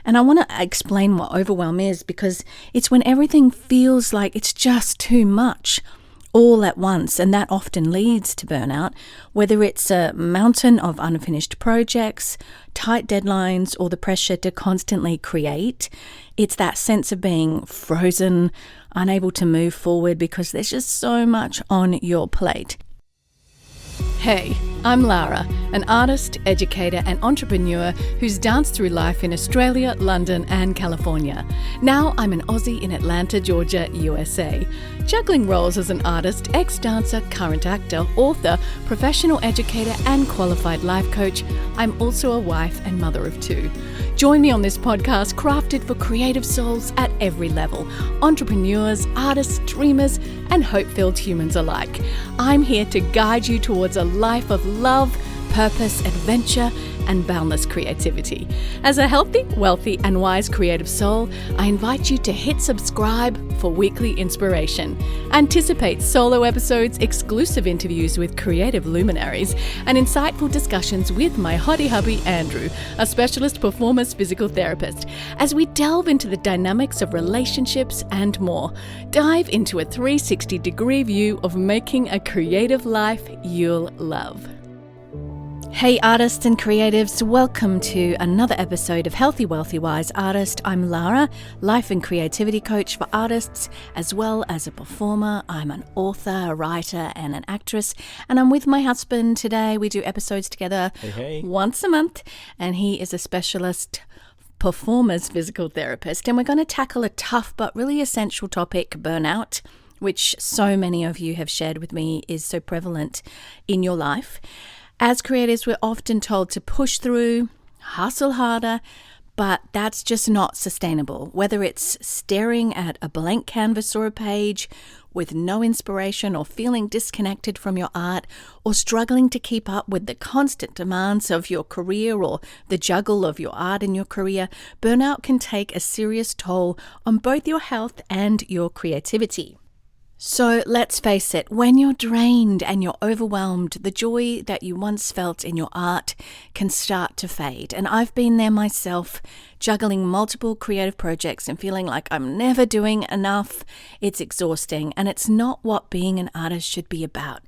And I want to explain what overwhelm is, because it's when everything feels like it's just too much all at once, and that often leads to burnout, whether it's a mountain of unfinished projects, tight deadlines, or the pressure to constantly create. It's that sense of being frozen, unable to move forward because there's just so much on your plate. Hey, I'm Lara, an artist, educator and entrepreneur who's danced through life in Australia, London and California. Now I'm an Aussie in Atlanta, Georgia, USA. Juggling roles as an artist, ex-dancer, current actor, author, professional educator and qualified life coach, I'm also a wife and mother of two. Join me on this podcast crafted for creative souls at every level, entrepreneurs, artists, dreamers, and hope-filled humans alike. I'm here to guide you towards a life of love, purpose, adventure, and boundless creativity. As a healthy, wealthy, and wise creative soul, I invite you to hit subscribe for weekly inspiration. Anticipate solo episodes, exclusive interviews with creative luminaries, and insightful discussions with my hottie hubby Andrew, a specialist performance physical therapist, as we delve into the dynamics of relationships and more. Dive into a 360-degree view of making a creative life you'll love. Hey artists and creatives, welcome to another episode of Healthy, Wealthy, Wise Artist. I'm Lara, life and creativity coach for artists, as well as a performer. I'm an author, a writer and an actress, and I'm with my husband today. We do episodes together once a month, and he is a specialist performers physical therapist, and we're going to tackle a tough but really essential topic, burnout, which so many of you have shared with me is so prevalent in your life. As creators, we're often told to push through, hustle harder, but that's just not sustainable. Whether it's staring at a blank canvas or a page with no inspiration, or feeling disconnected from your art, or struggling to keep up with the constant demands of your career or the juggle of your art and your career, burnout can take a serious toll on both your health and your creativity. So let's face it, when you're drained and you're overwhelmed, the joy that you once felt in your art can start to fade. And I've been there myself, juggling multiple creative projects and feeling like I'm never doing enough. It's exhausting, and it's not what being an artist should be about.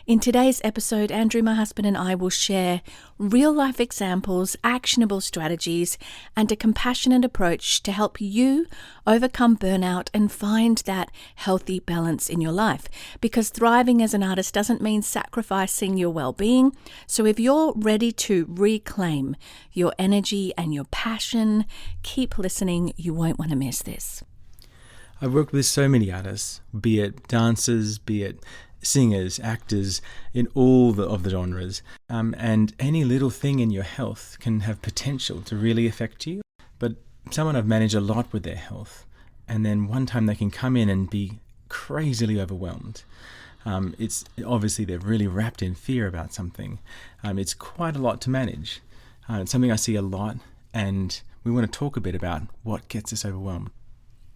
In today's episode, Andrew, my husband, and I will share real-life examples, actionable strategies, and a compassionate approach to help you overcome burnout and find that healthy balance in your life. Because thriving as an artist doesn't mean sacrificing your well-being. So if you're ready to reclaim your energy and your passion, keep listening. You won't want to miss this. I've worked with so many artists, be it dancers, be it singers, actors, in all of the genres. And any little thing in your health can have potential to really affect you. But someone I've managed a lot with their health, and then one time they can come in and be crazily overwhelmed. It's obviously they're really wrapped in fear about something. It's quite a lot to manage. It's something I see a lot, and we want to talk a bit about what gets us overwhelmed.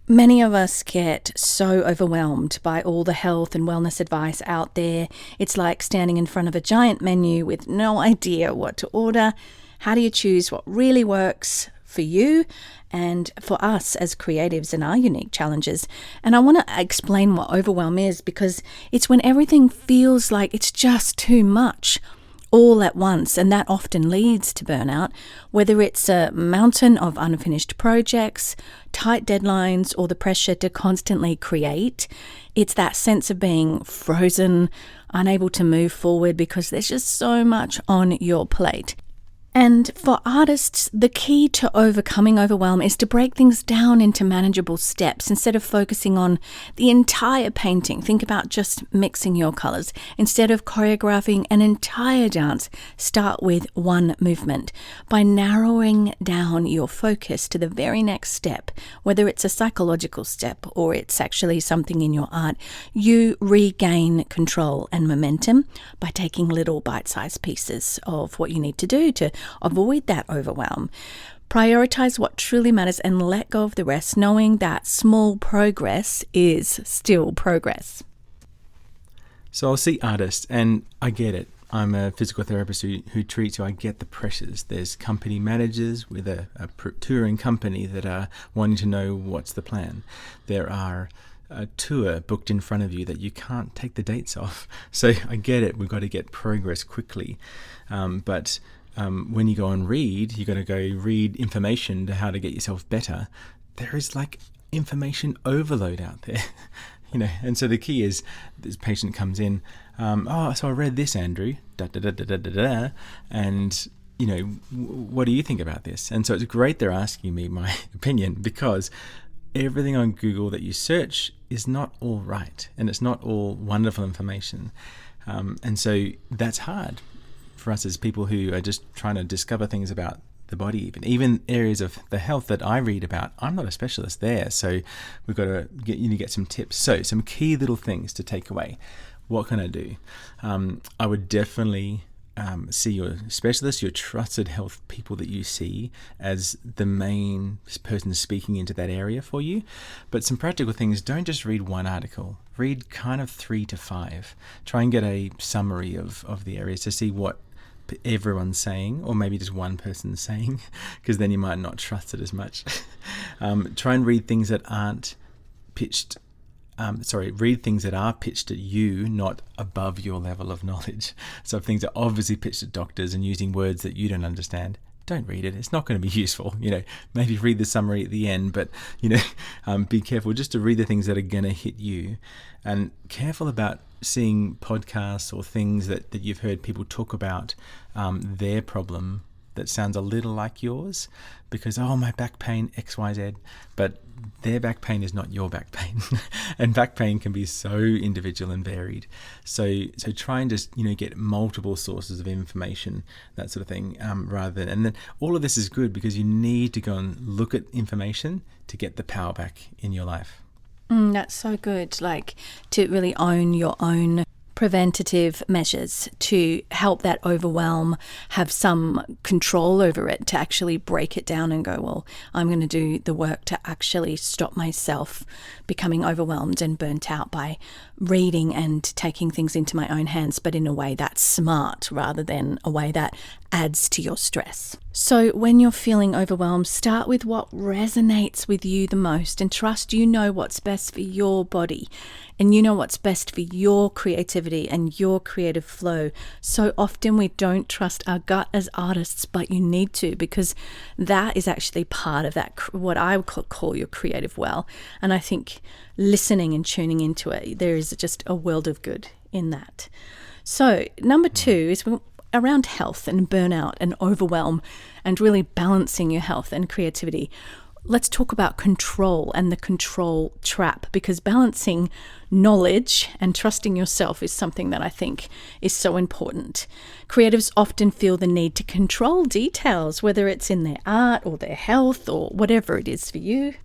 Many of us get so overwhelmed by all the health and wellness advice out there. It's like standing in front of a giant menu with no idea what to order. How do you choose what really works for you and for us as creatives and our unique challenges? And I want to explain what overwhelm is, because it's when everything feels like it's just too much all at once, and that often leads to burnout, whether it's a mountain of unfinished projects, tight deadlines, or the pressure to constantly create. It's that sense of being frozen, unable to move forward because there's just so much on your plate. And for artists, the key to overcoming overwhelm is to break things down into manageable steps instead of focusing on the entire painting. Think about just mixing your colors. Instead of choreographing an entire dance, start with one movement. By narrowing down your focus to the very next step, whether it's a psychological step or it's actually something in your art, you regain control and momentum by taking little bite-sized pieces of what you need to do to avoid that overwhelm. Prioritize what truly matters and let go of the rest, knowing that small progress is still progress. So I'll see artists, and I get it. I'm a physical therapist who treats you. I get the pressures. There's company managers with a touring company that are wanting to know what's the plan. There are a tour booked in front of you that you can't take the dates off. So I get it. We've got to get progress quickly. But when you go and read, you've got to go read information to how to get yourself better. There is like information overload out there. And so the key is this patient comes in, so I read this, Andrew, and, what do you think about this? And so it's great they're asking me my opinion, because everything on Google that you search is not all right, and it's not all wonderful information. And so that's hard for us as people who are just trying to discover things about the body, even areas of the health that I read about. I'm not a specialist there, so we've got to get some tips. So some key little things to take away. What can I do? I would definitely see your specialist, your trusted health people that you see as the main person speaking into that area for you. But some practical things: don't just read one article. Read kind of 3 to 5. Try and get a summary of the areas to see what everyone's saying, or maybe just one person's saying, because then you might not trust it as much. Try and read things that aren't pitched. Read things that are pitched at you, not above your level of knowledge. So if things are obviously pitched at doctors and using words that you don't understand, don't read it. It's not going to be useful. Maybe read the summary at the end, but be careful just to read the things that are going to hit you, and careful about seeing podcasts or things that you've heard people talk about their problem that sounds a little like yours, because my back pain XYZ, but their back pain is not your back pain. And back pain can be so individual and varied. So try and just get multiple sources of information, that sort of thing, and then all of this is good because you need to go and look at information to get the power back in your life. That's so good, like to really own your own preventative measures, to help that overwhelm have some control over it, to actually break it down and go, well, I'm going to do the work to actually stop myself becoming overwhelmed and burnt out by reading and taking things into my own hands, but in a way that's smart rather than a way that adds to your stress. So when you're feeling overwhelmed, start with what resonates with you the most, and trust you know what's best for your body, and you know what's best for your creativity and your creative flow. So often we don't trust our gut as artists, but you need to, because that is actually part of that, what I would call your creative well. And I think listening and tuning into it, there is just a world of good in that. So number 2 is around health and burnout and overwhelm and really balancing your health and creativity. Let's talk about control and the control trap, because balancing knowledge and trusting yourself is something that I think is so important. Creatives often feel the need to control details, whether it's in their art or their health or whatever it is for you.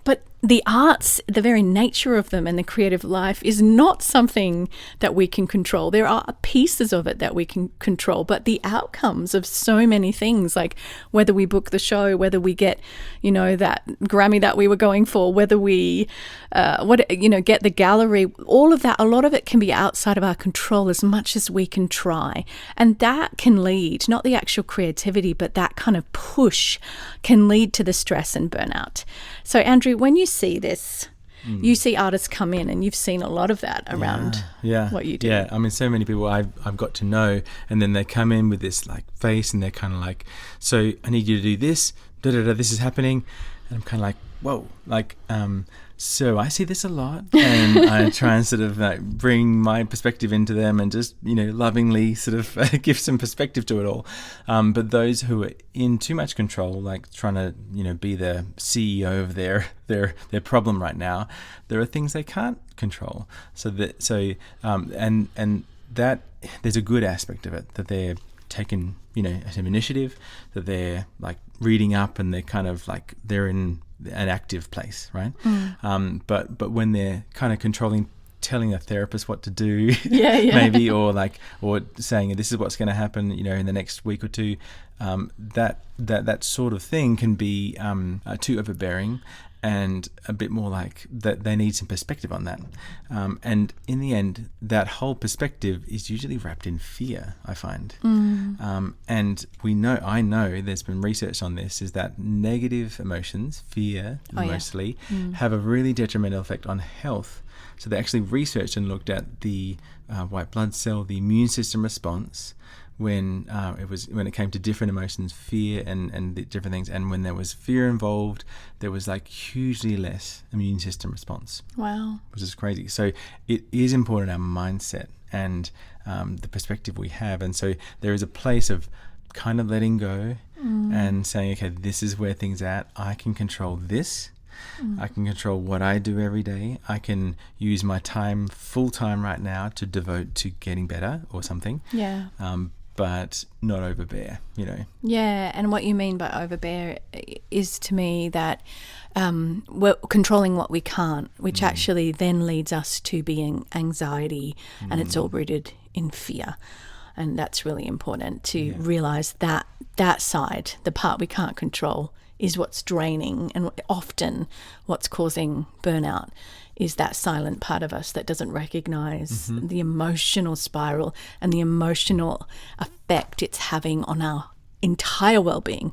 But the arts, the very nature of them and the creative life is not something that we can control. There are pieces of it that we can control, but the outcomes of so many things, like whether we book the show, whether we get, that Grammy that we were going for, whether we, get the gallery, all of that, a lot of it can be outside of our control as much as we can try. And that can lead, not the actual creativity, but that kind of push can lead to the stress and burnout. So Andrew, when you see this, you see artists come in, and you've seen a lot of that around what you do. Yeah, I mean, so many people I've got to know, and then they come in with this like face, and they're kind of like, so I need you to do this, this is happening, and I'm kind of like, whoa, like, so I see this a lot, and I try and sort of like bring my perspective into them and just, lovingly sort of give some perspective to it all. But those who are in too much control, like trying to, be the CEO of their problem right now, there are things they can't control. And that there's a good aspect of it, that they're taking, some initiative, that they're like reading up, and they're kind of like they're in an active place, right? But when they're kind of controlling, telling a therapist what to do, maybe, or saying this is what's going to happen, in the next week or two, that sort of thing can be too overbearing, and a bit more like that they need some perspective on that. And in the end, that whole perspective is usually wrapped in fear, I find. And I know there's been research on this, is that negative emotions, fear mostly, have a really detrimental effect on health. So they actually researched and looked at the white blood cell, the immune system response, when it came to different emotions, fear and the different things, and when there was fear involved, there was like hugely less immune system response. Wow. Which is crazy. So it is important, our mindset and the perspective we have. And so there is a place of kind of letting go and saying, okay, this is where things are at. I can control this. I can control what I do every day. I can use my time full time right now to devote to getting better or something. Yeah. But not overbear, Yeah, and what you mean by overbear is to me that we're controlling what we can't, which actually then leads us to being anxiety, and it's all rooted in fear. And that's really important to realise that side, the part we can't control, is what's draining, and often what's causing burnout is that silent part of us that doesn't recognise the emotional spiral and the emotional effect it's having on our entire well-being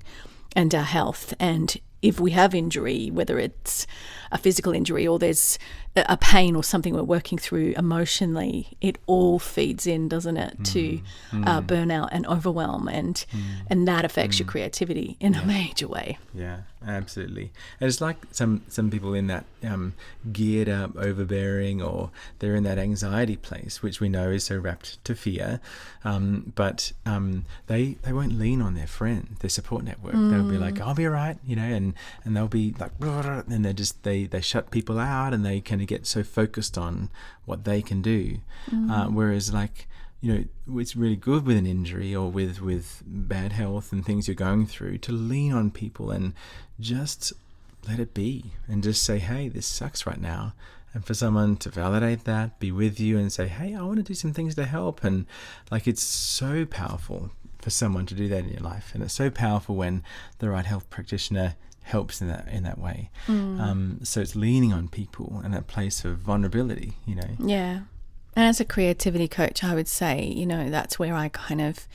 and our health. And if we have injury, whether it's a physical injury or there's a pain or something we're working through emotionally, it all feeds in, doesn't it, to burnout and overwhelm, and that affects your creativity in a major way. Yeah, absolutely. And it's like some people in that geared up, overbearing, or they're in that anxiety place, which we know is so wrapped to fear, but they won't lean on their friend, their support network. They'll be like, I'll be all right, and they'll be like, and they shut people out, and they kind of get so focused on what they can do, whereas like it's really good with an injury or with bad health and things you're going through to lean on people and just let it be and just say, hey, this sucks right now, and for someone to validate that, be with you and say, hey, I want to do some things to help. And like, it's so powerful for someone to do that in your life, and it's so powerful when the right health practitioner helps in that way. So it's leaning on people and that place of vulnerability, Yeah. And as a creativity coach, I would say, that's where I kind of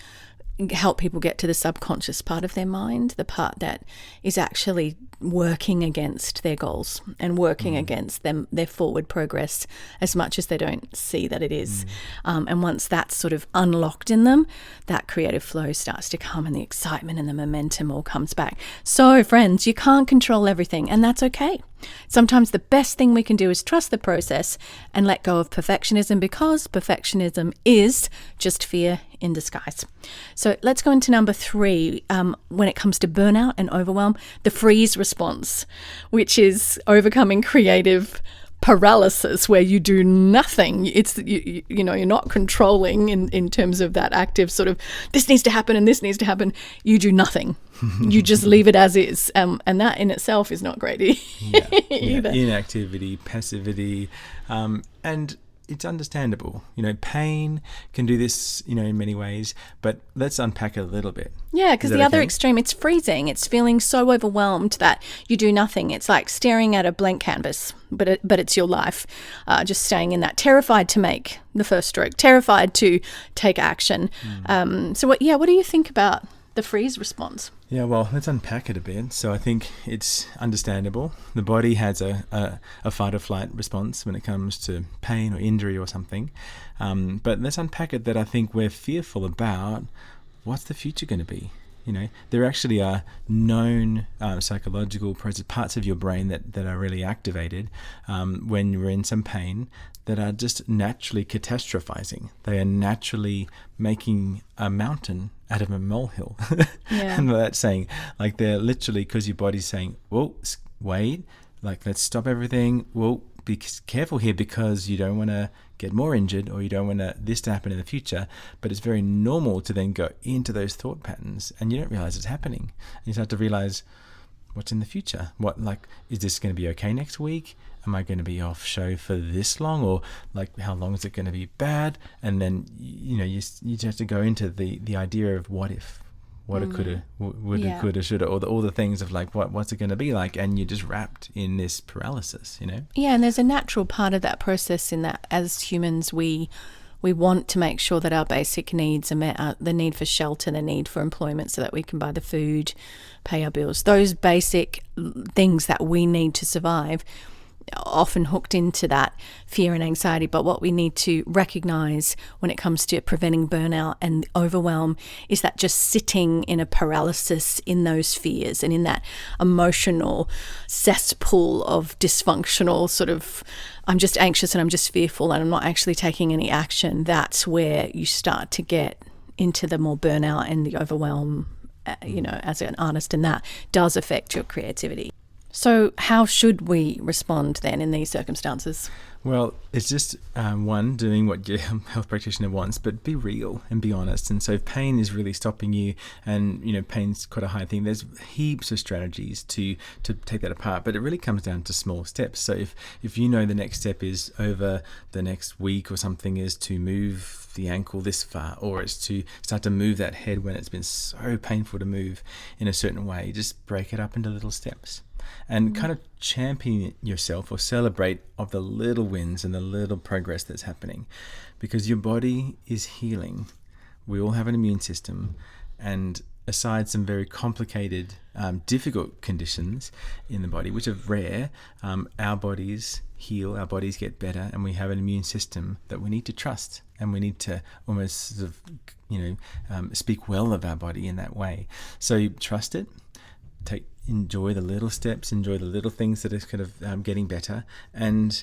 help people get to the subconscious part of their mind, the part that is actually working against their goals and working against their forward progress as much as they don't see that it is. And once that's sort of unlocked in them, that creative flow starts to come and the excitement and the momentum all comes back. So friends, you can't control everything, and that's okay. Sometimes the best thing we can do is trust the process and let go of perfectionism, because perfectionism is just fear in disguise. So let's go into number 3. When it comes to burnout and overwhelm, the freeze response, which is overcoming creative paralysis, where you do nothing. It's you're not controlling in terms of that active sort of, this needs to happen and this needs to happen. You do nothing. You just leave it as is, and that in itself is not great either. Inactivity, passivity, and it's understandable. Pain can do this, in many ways, but let's unpack it a little bit. Yeah, because the other extreme, it's freezing. It's feeling so overwhelmed that you do nothing. It's like staring at a blank canvas, but it's your life, just staying in that, terrified to make the first stroke, terrified to take action. So what do you think about the freeze response? Yeah, well, let's unpack it a bit. So I think it's understandable. The body has a fight or flight response when it comes to pain or injury or something. But let's unpack it that I think we're fearful about what's the future going to be. There actually are known psychological parts of your brain that are really activated when you're in some pain, that are just naturally catastrophizing. They are naturally making a mountain out of a molehill. Yeah. And that's saying, like, they're literally, because your body's saying, whoa, wait, like, let's stop everything. Well, be careful here, because you don't want to get more injured, or you don't want this to happen in the future. But it's very normal to then go into those thought patterns, and you don't realize it's happening. And you start to realize, what's in the future? Is this going to be okay next week? Am I going to be off show for this long? Or like, how long is it going to be bad? And then, you just have to go into the idea of what if what it coulda, woulda, Yeah. coulda, shoulda, all the things of like what's it going to be like, and you're just wrapped in this paralysis, you know. Yeah, and there's a natural part of that process in that as humans we want to make sure that our basic needs are met, the need for shelter, the need for employment so that we can buy the food, pay our bills. Those basic things that we need to survive are often hooked into that fear and anxiety. But what we need to recognize when it comes to preventing burnout and overwhelm is that just sitting in a paralysis in those fears and in that emotional cesspool of dysfunctional sort of, I'm just anxious and I'm just fearful and I'm not actually taking any action, that's where you start to get into the more burnout and the overwhelm, as an artist, and that does affect your creativity. So how should we respond then in these circumstances? Well, it's just one, doing what your health practitioner wants, but be real and be honest. And so if pain is really stopping you, and pain's quite a high thing, there's heaps of strategies to take that apart, but it really comes down to small steps. So if the next step is over the next week or something is to move the ankle this far, or it's to start to move that head when it's been so painful to move in a certain way, just break it up into little steps. And kind of champion yourself or celebrate of the little wins and the little progress that's happening, because your body is healing. We all have an immune system, and aside some very complicated, difficult conditions in the body, which are rare, our bodies heal, our bodies get better, and we have an immune system that we need to trust, and we need to almost sort of, speak well of our body in that way. So trust it. Enjoy the little steps, enjoy the little things that are kind of getting better, and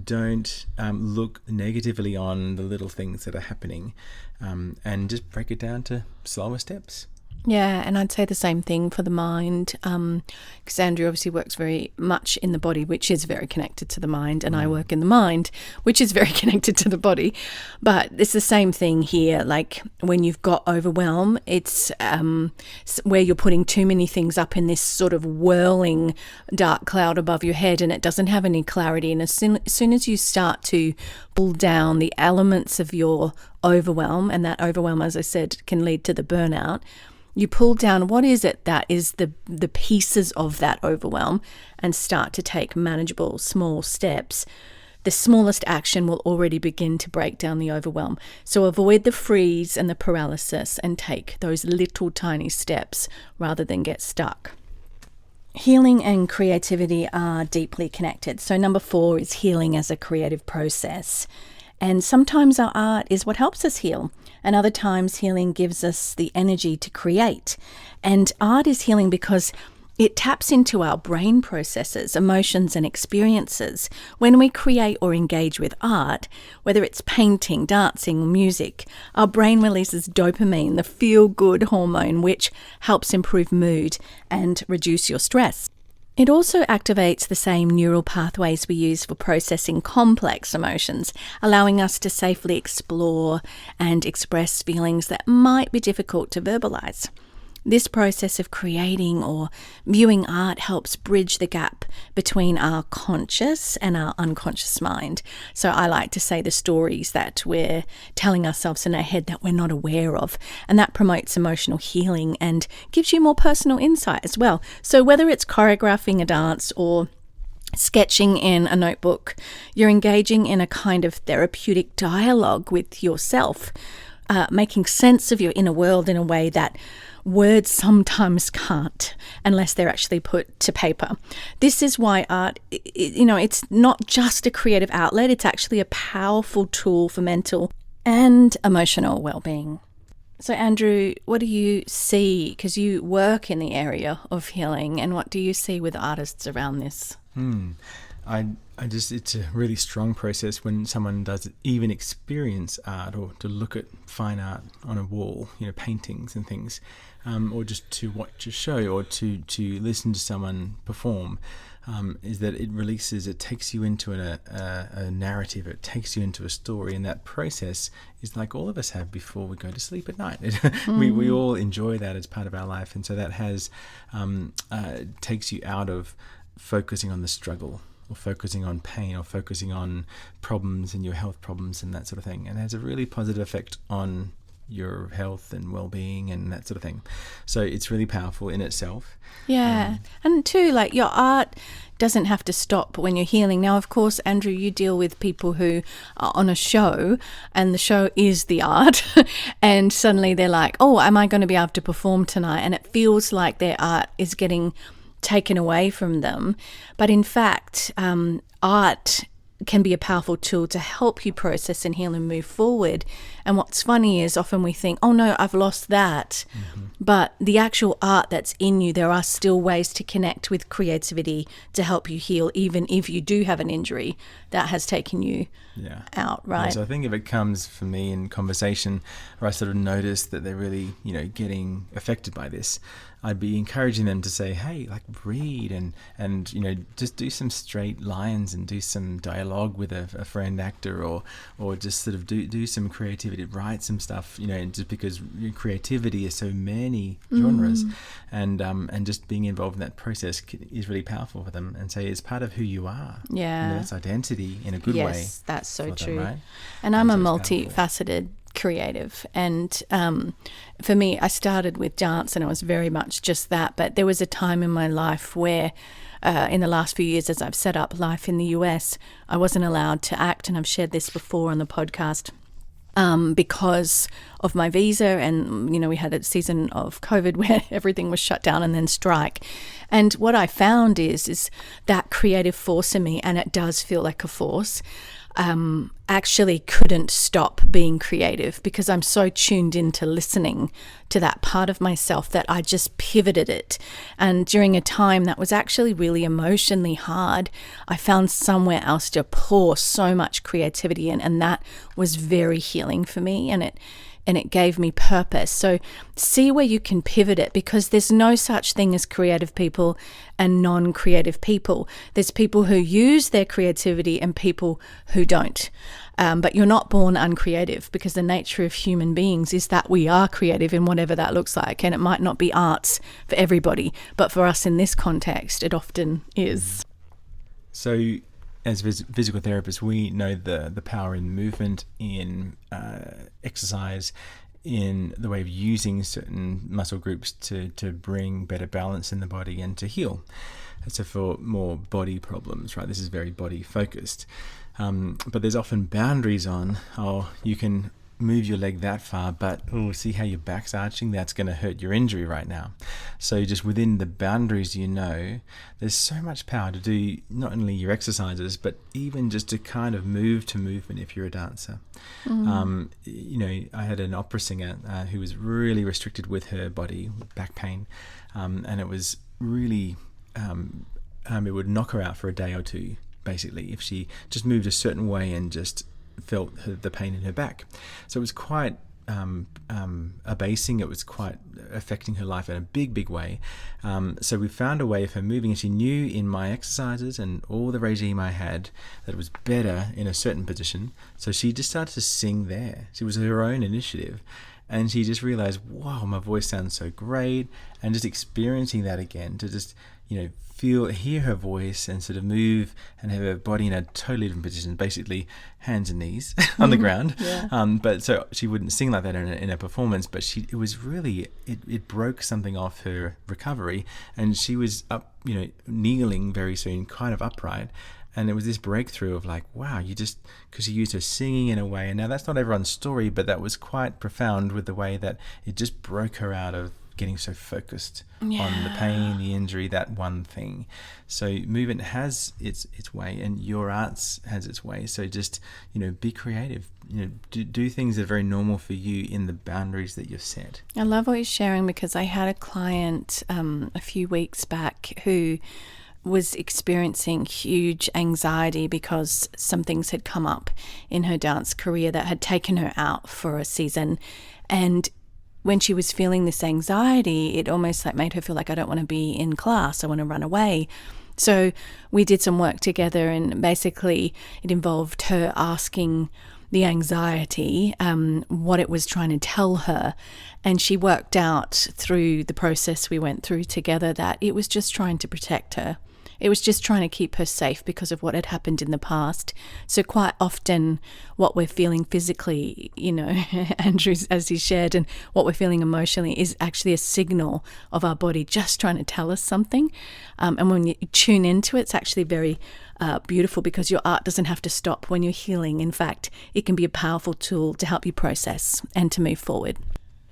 don't look negatively on the little things that are happening, and just break it down to slower steps. Yeah, and I'd say the same thing for the mind, because Andrew obviously works very much in the body, which is very connected to the mind, and I work in the mind, which is very connected to the body. But it's the same thing here. Like when you've got overwhelm, it's where you're putting too many things up in this sort of whirling dark cloud above your head, and it doesn't have any clarity. And as soon as you start to pull down the elements of your overwhelm, and that overwhelm, as I said, can lead to the burnout, you pull down what is it that is the pieces of that overwhelm and start to take manageable small steps. The smallest action will already begin to break down the overwhelm. So avoid the freeze and the paralysis and take those little tiny steps rather than get stuck. Healing and creativity are deeply connected. So number 4 is healing as a creative process. And sometimes our art is what helps us heal, and other times healing gives us the energy to create. And art is healing because it taps into our brain processes, emotions and experiences. When we create or engage with art, whether it's painting, dancing, or music, our brain releases dopamine, the feel-good hormone, which helps improve mood and reduce your stress. It also activates the same neural pathways we use for processing complex emotions, allowing us to safely explore and express feelings that might be difficult to verbalize. This process of creating or viewing art helps bridge the gap between our conscious and our unconscious mind. So I like to say the stories that we're telling ourselves in our head that we're not aware of, and that promotes emotional healing and gives you more personal insight as well. So whether it's choreographing a dance or sketching in a notebook, you're engaging in a kind of therapeutic dialogue with yourself, making sense of your inner world in a way that words sometimes can't unless they're actually put to paper. This is why art, it's not just a creative outlet, it's actually a powerful tool for mental and emotional well-being. So Andrew, what do you see, because you work in the area of healing, and what do you see with artists around this? It's a really strong process when someone does even experience art, or to look at fine art on a wall, paintings and things, or just to watch a show or to listen to someone perform, is that it takes you into a narrative, it takes you into a story, and that process is like all of us have before we go to sleep at night. We all enjoy that as part of our life, and so that takes you out of focusing on the struggle, or focusing on pain, or focusing on problems and your health problems and that sort of thing, and has a really positive effect on your health and well-being and that sort of thing. So it's really powerful in itself. Yeah. And too, like, your art doesn't have to stop when you're healing. Now, of course, Andrew, you deal with people who are on a show and the show is the art and suddenly they're like, oh, am I going to be able to perform tonight? And it feels like their art is getting taken away from them. But in fact, art can be a powerful tool to help you process and heal and move forward. And what's funny is often we think, oh no, I've lost that. But the actual art that's in you, there are still ways to connect with creativity to help you heal, even if you do have an injury that has taken you out, right? Yeah, so I think if it comes for me in conversation where I sort of notice that they're really, getting affected by this, I'd be encouraging them to say, hey, like, read and just do some straight lines and do some dialogue with a friend actor or just sort of do some creativity, write some stuff, just because creativity is so many genres and just being involved in that process is really powerful for them, and say it's part of who you are. Yeah. That's identity in a good way. Yes, that's so true. Them, right? And I'm so a it's multifaceted creative, and for me, I started with dance and it was very much just that, but there was a time in my life where in the last few years, as I've set up life in the US, I wasn't allowed to act, and I've shared this before on the podcast, because of my visa, and we had a season of COVID where everything was shut down and then strike. And what I found is that creative force in me, and it does feel like a force, actually couldn't stop being creative because I'm so tuned into listening to that part of myself that I just pivoted it. And during a time that was actually really emotionally hard, I found somewhere else to pour so much creativity in, and that was very healing for me, and it gave me purpose. So see where you can pivot it, because there's no such thing as creative people and non-creative people. There's people who use their creativity and people who don't. But you're not born uncreative, because the nature of human beings is that we are creative in whatever that looks like. And it might not be arts for everybody, but for us in this context, it often is. So as physical therapists, we know the power in movement, in exercise, in the way of using certain muscle groups to bring better balance in the body and to heal. So for more body problems, right, this is very body focused. But there's often boundaries on, you can move your leg that far, but see how your back's arching? That's going to hurt your injury right now. So just within the boundaries, there's so much power to do not only your exercises, but even just to kind of move to movement if you're a dancer. I had an opera singer who was really restricted with her body, with back pain, and it was really, it would knock her out for a day or two, basically, if she just moved a certain way and just felt the pain in her back. So it was quite abasing. It was quite affecting her life in a big way. So we found a way of her moving, and she knew in my exercises and all the regime I had that it was better in a certain position. So she just started to sing there. It was her own initiative. And she just realized, wow, my voice sounds so great. And just experiencing that again, to just, hear her voice and sort of move and have her body in a totally different position, basically hands and knees on the ground. But so she wouldn't sing like that in a performance, but it was really, it broke something off her recovery, and she was up, kneeling very soon, kind of upright. And it was this breakthrough of like, wow, because she used her singing in a way. And now that's not everyone's story, but that was quite profound with the way that it just broke her out of getting so focused on the pain, the injury, that one thing. So movement has its way, and your arts has its way. So just, be creative, do things that are very normal for you in the boundaries that you've set. I love what you're sharing, because I had a client a few weeks back who was experiencing huge anxiety because some things had come up in her dance career that had taken her out for a season. And when she was feeling this anxiety, it almost like made her feel like, I don't want to be in class, I want to run away. So we did some work together, and basically it involved her asking the anxiety what it was trying to tell her. And she worked out through the process we went through together that it was just trying to protect her. It was just trying to keep her safe because of what had happened in the past. So quite often what we're feeling physically, Andrew, as he shared, and what we're feeling emotionally is actually a signal of our body just trying to tell us something. And when you tune into it, it's actually very beautiful, because your art doesn't have to stop when you're healing. In fact, it can be a powerful tool to help you process and to move forward.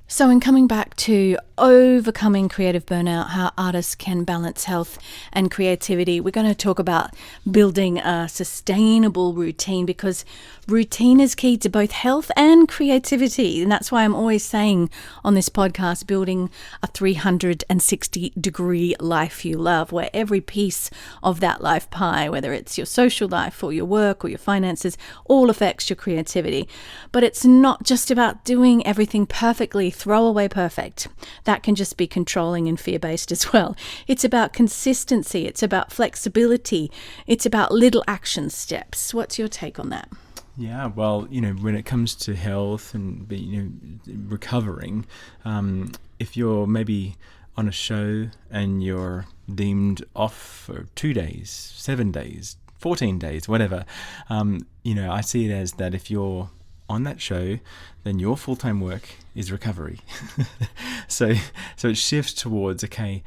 So in coming back to overcoming creative burnout, how artists can balance health and creativity, we're going to talk about building a sustainable routine, because routine is key to both health and creativity. And that's why I'm always saying on this podcast, building a 360-degree life you love, where every piece of that life pie, whether it's your social life or your work or your finances, all affects your creativity. But it's not just about doing everything perfectly, throw away perfect. That can just be controlling and fear-based as well. It's about consistency. It's about flexibility. It's about little action steps. What's your take on that? Yeah, well, when it comes to health and recovering, if you're maybe on a show and you're deemed off for 2 days, 7 days, 14 days, whatever, I see it as that if you're on that show, then your full-time work is recovery. So it shifts towards, I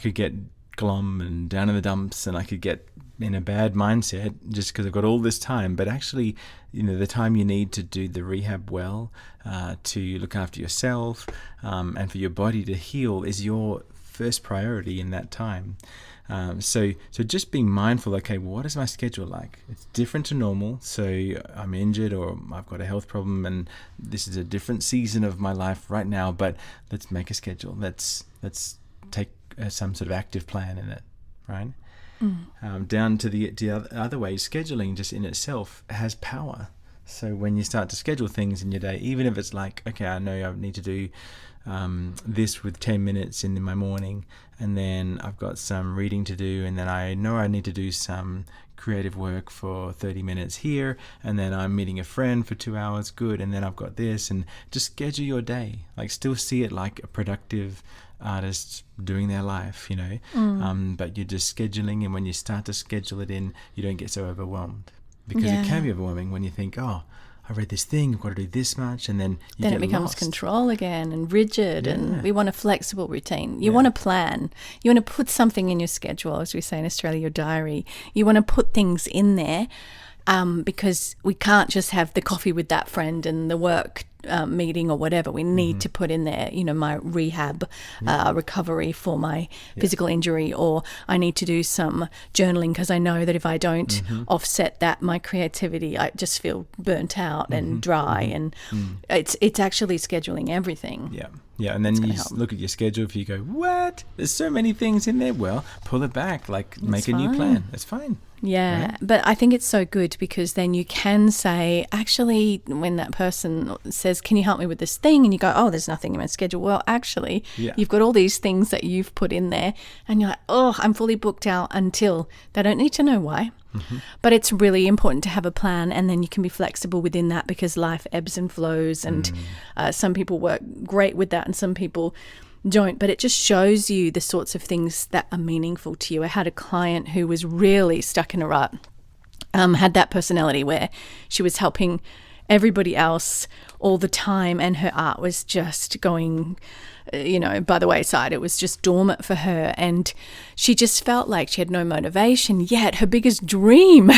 could get glum and down in the dumps, and I could get in a bad mindset just because I've got all this time. But actually, the time you need to do the rehab well, to look after yourself, and for your body to heal is your first priority in that time. So just being mindful, what is my schedule like? It's different to normal. So I'm injured or I've got a health problem, and this is a different season of my life right now, but let's make a schedule. Let's take some sort of active plan in it, right? Down to the other way, scheduling just in itself has power. So when you start to schedule things in your day, even if it's I know I need to do this with 10 minutes in my morning, and then I've got some reading to do, and then I know I need to do some creative work for 30 minutes here, and then I'm meeting a friend for 2 hours, good, and then I've got this, and just schedule your day. Still see it like a productive artist doing their life, but you're just scheduling, and when you start to schedule it in, you don't get so overwhelmed, because it can be overwhelming when you think, I read this thing, I've got to do this much, and then you get it becomes lost. Control again and rigid, and we want a flexible routine. You want to plan. You want to put something in your schedule, as we say in Australia, your diary. You want to put things in there, because we can't just have the coffee with that friend and the work meeting or whatever. We need to put in there, my rehab, recovery for my physical injury, or I need to do some journaling, because I know that if I don't offset that, my creativity, I just feel burnt out and dry. And it's actually scheduling everything. Yeah, and then you look at your schedule. If you go, what? There's so many things in there. Well, pull it back. Make a new plan. It's fine. Yeah, right? But I think it's so good, because then you can say, actually, when that person says, can you help me with this thing? And you go, there's nothing in my schedule. Well, actually, you've got all these things that you've put in there, and you're like, I'm fully booked out until. They don't need to know why. But it's really important to have a plan, and then you can be flexible within that, because life ebbs and flows, and some people work great with that and some people don't. But it just shows you the sorts of things that are meaningful to you. I had a client who was really stuck in a rut, had that personality where she was helping everybody else all the time, and her art was just going by the wayside. It was just dormant for her, and she just felt like she had no motivation, yet her biggest dream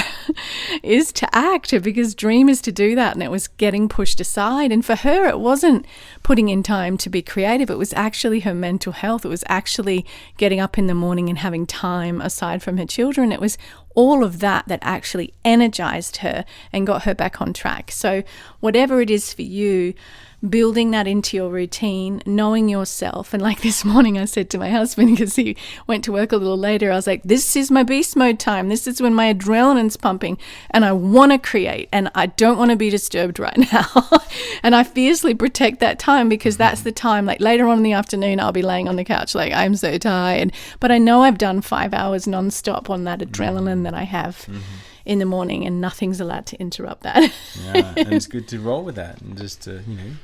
is to act. Her biggest dream is to do that, and it was getting pushed aside. And for her, it wasn't putting in time to be creative. It was actually her mental health. It was actually getting up in the morning and having time aside from her children. It was all of that actually energized her and got her back on track. So whatever it is for you, building that into your routine, knowing yourself. And like this morning I said to my husband, because he went to work a little later, I was like, this is my beast mode time. This is when my adrenaline's pumping and I want to create, and I don't want to be disturbed right now. And I fiercely protect that time, because that's the time, later on in the afternoon, I'll be laying on the couch I'm so tired, but I know I've done 5 hours nonstop on that adrenaline that I have in the morning, and nothing's allowed to interrupt that. Yeah, and it's good to roll with that, and just to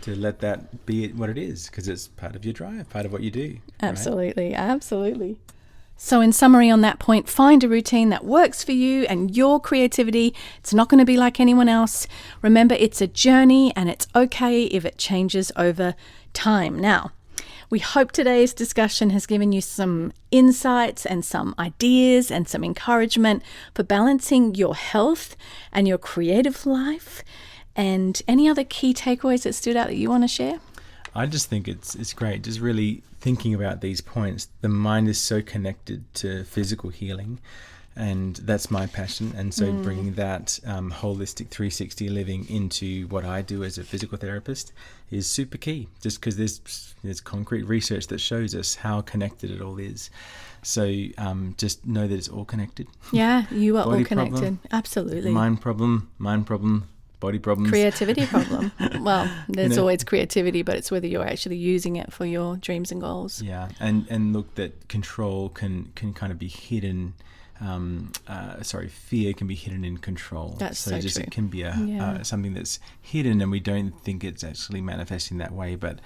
let that be what it is, because it's part of your drive, part of what you do. Absolutely, right? Absolutely. So in summary on that point, find a routine that works for you and your creativity. It's not going to be like anyone else. Remember, it's a journey and it's okay if it changes over time. Now, we hope today's discussion has given you some insights and some ideas and some encouragement for balancing your health and your creative life. And any other key takeaways that stood out that you want to share? I just think it's great, just really thinking about these points. The mind is so connected to physical healing, and that's my passion. And so bringing that holistic 360 living into what I do as a physical therapist is super key, just because there's concrete research that shows us how connected it all is. So just know that it's all connected. Yeah, you are Body all connected. problem, Absolutely. mind problem, body problems. Creativity problem. Well, there's always creativity, but it's whether you're actually using it for your dreams and goals. Yeah, and look, that control can kind of be hidden. Fear can be hidden in control. That's so just true. It can be something that's hidden, and we don't think it's actually manifesting that way, but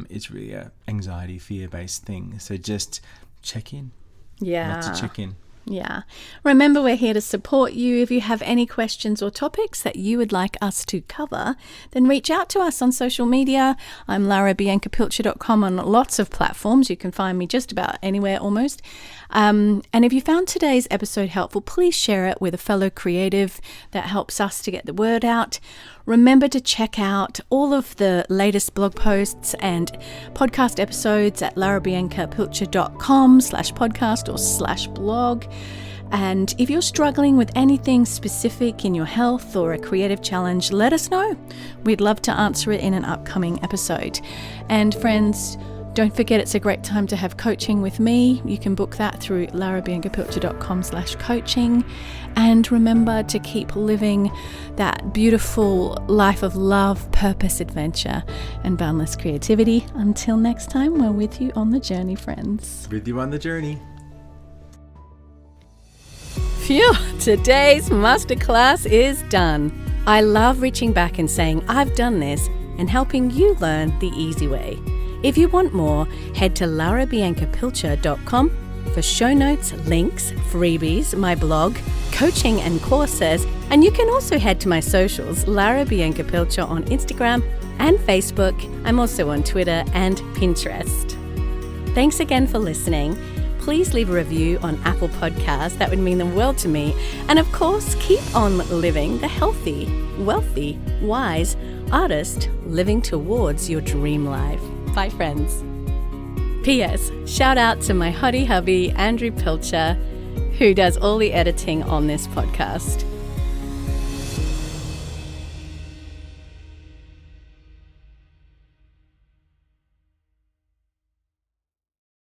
it's really a anxiety, fear-based thing. So just check in. Yeah. Lots of check in. Yeah. Remember, we're here to support you. If you have any questions or topics that you would like us to cover, then reach out to us on social media. I'm larabiancapilcher.com on lots of platforms. You can find me just about anywhere almost. And if you found today's episode helpful, please share it with a fellow creative. That helps us to get the word out. Remember to check out all of the latest blog posts and podcast episodes at larabiancapilcher.com/podcast or /blog. And if you're struggling with anything specific in your health or a creative challenge, let us know. We'd love to answer it in an upcoming episode. And friends, don't forget, it's a great time to have coaching with me. You can book that through larabiancapilcher.com/coaching. And remember to keep living that beautiful life of love, purpose, adventure, and boundless creativity. Until next time, we're with you on the journey, friends. With you on the journey. Phew, today's masterclass is done. I love reaching back and saying, I've done this, and helping you learn the easy way. If you want more, head to larabiancapilcher.com for show notes, links, freebies, my blog, coaching and courses, and you can also head to my socials, Lara Bianca Pilcher on Instagram and Facebook. I'm also on Twitter and Pinterest. Thanks again for listening. Please leave a review on Apple Podcasts. That would mean the world to me. And of course, keep on living the healthy, wealthy, wise artist living towards your dream life. Bye, friends. P.S. Shout out to my hottie hubby, Andrew Pilcher, who does all the editing on this podcast.